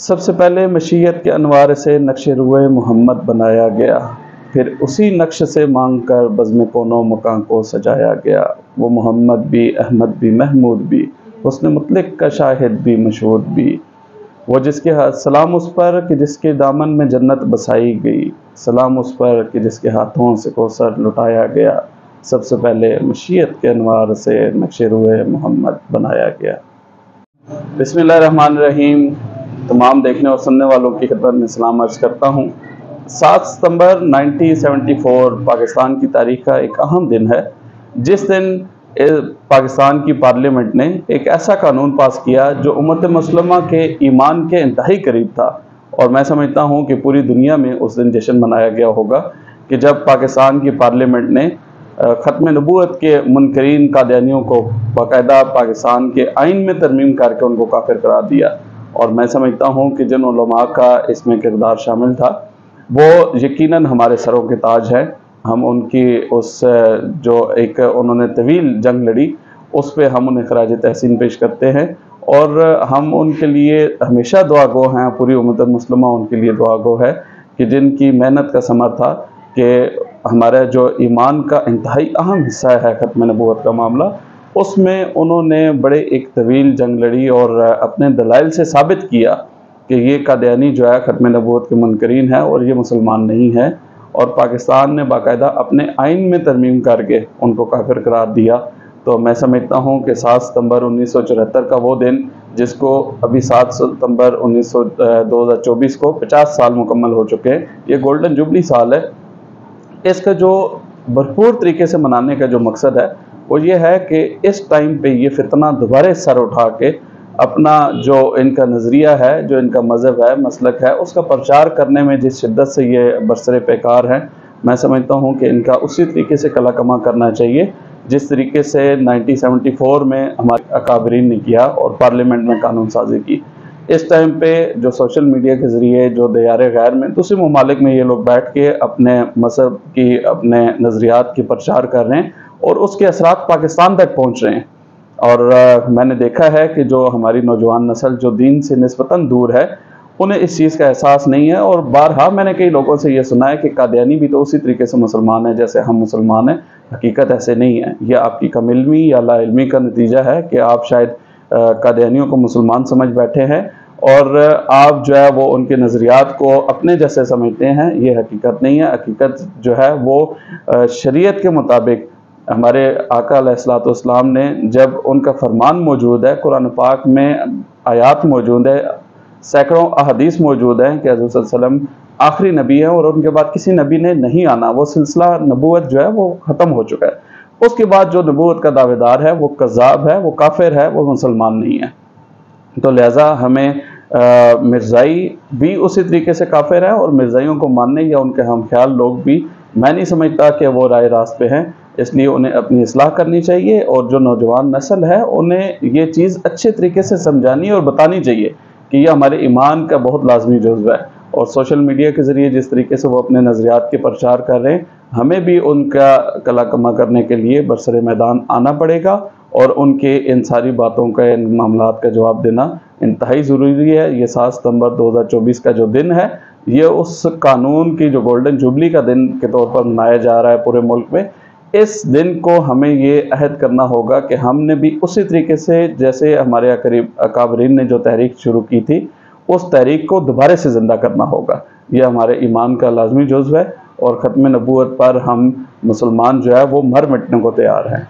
سب سے پہلے مشیت کے انوار سے نقش روئے محمد بنایا گیا، پھر اسی نقش سے مانگ کر بزم کون و مکان کو سجایا گیا۔ وہ محمد بھی، احمد بھی، محمود بھی، حسن مطلق کا شاہد بھی، مشہود بھی، وہ جس کے سلام اس پر کہ جس کے دامن میں جنت بسائی گئی، سلام اس پر کہ جس کے ہاتھوں سے کوثر لٹایا گیا۔ سب سے پہلے مشیت کے انوار سے نقش روئے محمد بنایا گیا۔ بسم اللہ الرحمن الرحیم۔ تمام دیکھنے اور سننے والوں کی خدمت میں سلام عرض کرتا ہوں۔ 7 ستمبر 1974 پاکستان کی تاریخ کا ایک اہم دن ہے، جس دن پاکستان کی پارلیمنٹ نے ایک ایسا قانون پاس کیا جو امت مسلمہ کے ایمان کے انتہائی قریب تھا، اور میں سمجھتا ہوں کہ پوری دنیا میں اس دن جشن منایا گیا ہوگا کہ جب پاکستان کی پارلیمنٹ نے ختم نبوت کے منکرین قادیانیوں کو باقاعدہ پاکستان کے آئین میں ترمیم کر کے ان کو کافر قرار دیا۔ اور میں سمجھتا ہوں کہ جن علماء کا اس میں کردار شامل تھا وہ یقیناً ہمارے سروں کے تاج ہیں۔ ہم ان کی اس جو ایک انہوں نے طویل جنگ لڑی، اس پہ ہم انہیں خراج تحسین پیش کرتے ہیں، اور ہم ان کے لیے ہمیشہ دعا گو ہیں۔ پوری امت مسلمہ ان کے لیے دعا گو ہے کہ جن کی محنت کا ثمر تھا کہ ہمارا جو ایمان کا انتہائی اہم حصہ ہے ختم نبوت کا معاملہ، اس میں انہوں نے بڑے ایک طویل جنگ لڑی اور اپنے دلائل سے ثابت کیا کہ یہ قادیانی جو ہے ختم نبوت کے منکرین ہے اور یہ مسلمان نہیں ہے، اور پاکستان نے باقاعدہ اپنے آئین میں ترمیم کر کے ان کو کافر قرار دیا۔ تو میں سمجھتا ہوں کہ 7 ستمبر 1974 کا وہ دن، جس کو ابھی 7 ستمبر 2024 کو 50 سال مکمل ہو چکے ہیں، یہ گولڈن جوبلی سال ہے۔ اس کا جو بھرپور طریقے سے منانے کا جو مقصد ہے وہ یہ ہے کہ اس ٹائم پہ یہ فتنہ دوبارہ سر اٹھا کے اپنا جو ان کا نظریہ ہے، جو ان کا مذہب ہے، مسلک ہے، اس کا پرچار کرنے میں جس شدت سے یہ برسر پیکار ہیں، میں سمجھتا ہوں کہ ان کا اسی طریقے سے کلا کما کرنا چاہیے جس طریقے سے 1974 میں ہمارے اکابرین نے کیا اور پارلیمنٹ میں قانون سازی کی۔ اس ٹائم پہ جو سوشل میڈیا کے ذریعے جو دیار غیر میں دوسرے ممالک میں یہ لوگ بیٹھ کے اپنے مذہب کی، اپنے نظریات کی پرچار کر رہے ہیں اور اس کے اثرات پاکستان تک پہنچ رہے ہیں، اور میں نے دیکھا ہے کہ جو ہماری نوجوان نسل جو دین سے نسبتاً دور ہے، انہیں اس چیز کا احساس نہیں ہے، اور بارہا میں نے کئی لوگوں سے یہ سنا ہے کہ قادیانی بھی تو اسی طریقے سے مسلمان ہیں جیسے ہم مسلمان ہیں۔ حقیقت ایسے نہیں ہے، یہ آپ کی کم علمی یا لا علمی کا نتیجہ ہے کہ آپ شاید قادیانیوں کو مسلمان سمجھ بیٹھے ہیں اور آپ جو ہے وہ ان کے نظریات کو اپنے جیسے سمجھتے ہیں۔ یہ حقیقت نہیں ہے۔ حقیقت جو ہے وہ شریعت کے مطابق ہمارے آقا علیہ الصلوۃ والسلام نے جب ان کا فرمان موجود ہے، قرآن پاک میں آیات موجود ہے، سینکڑوں احادیث موجود ہیں کہ حضرت صلی اللہ علیہ وسلم آخری نبی ہیں اور ان کے بعد کسی نبی نے نہیں آنا، وہ سلسلہ نبوت جو ہے وہ ختم ہو چکا ہے۔ اس کے بعد جو نبوت کا دعوے دار ہے وہ کذاب ہے، وہ کافر ہے، وہ مسلمان نہیں ہے۔ تو لہٰذا ہمیں مرزائی بھی اسی طریقے سے کافر ہے، اور مرزائیوں کو ماننے یا ان کے ہم خیال لوگ بھی میں نہیں سمجھتا کہ وہ رائے راست پہ ہیں، اس لیے انہیں اپنی اصلاح کرنی چاہیے، اور جو نوجوان نسل ہے انہیں یہ چیز اچھے طریقے سے سمجھانی اور بتانی چاہیے کہ یہ ہمارے ایمان کا بہت لازمی جزو ہے، اور سوشل میڈیا کے ذریعے جس طریقے سے وہ اپنے نظریات کے پرچار کر رہے ہیں، ہمیں بھی ان کا کلا کما کرنے کے لیے برسر میدان آنا پڑے گا، اور ان کے ان ساری باتوں کا، ان معاملات کا جواب دینا انتہائی ضروری ہے۔ یہ 7 ستمبر 2024 کا جو دن ہے، یہ اس قانون کی جو گولڈن جوبلی کا دن کے طور پر منایا جا رہا ہے پورے ملک میں، اس دن کو ہمیں یہ عہد کرنا ہوگا کہ ہم نے بھی اسی طریقے سے جیسے ہمارے اکابرین نے جو تحریک شروع کی تھی، اس تحریک کو دوبارہ سے زندہ کرنا ہوگا۔ یہ ہمارے ایمان کا لازمی جزو ہے، اور ختم نبوت پر ہم مسلمان جو ہے وہ مر مٹنے کو تیار ہیں۔